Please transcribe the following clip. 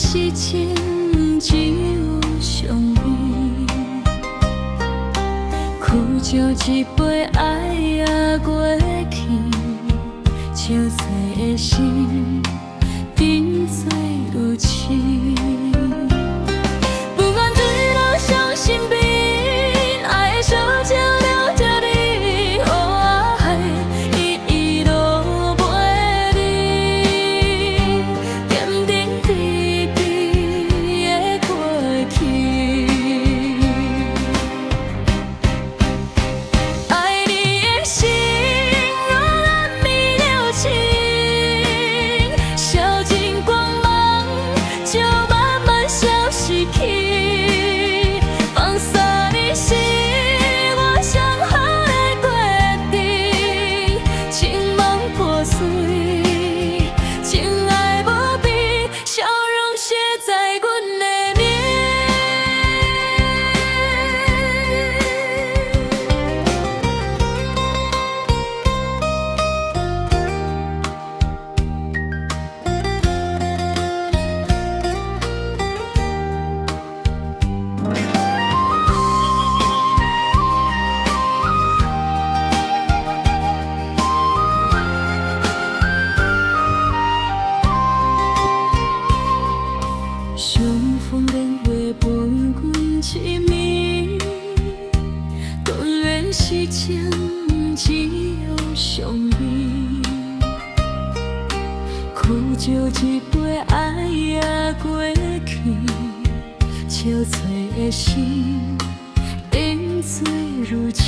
时情只有伤悲，苦酒一杯爱也过去，憔悴的心变作如痴。不管坠落伤心边，爱的小鸟了着你，予我爱一路陪你，点点滴滴的过去。爱你的心，我暗暝了情，烧尽光芒，就慢慢消失去。放洒你是我上好的决定，情梦破碎，情爱无边，笑容写在阮的脸。相逢莲花伴阮痴眠，当然是情只有伤悲。苦酒一杯爱也过去，憔悴的心变作如痴。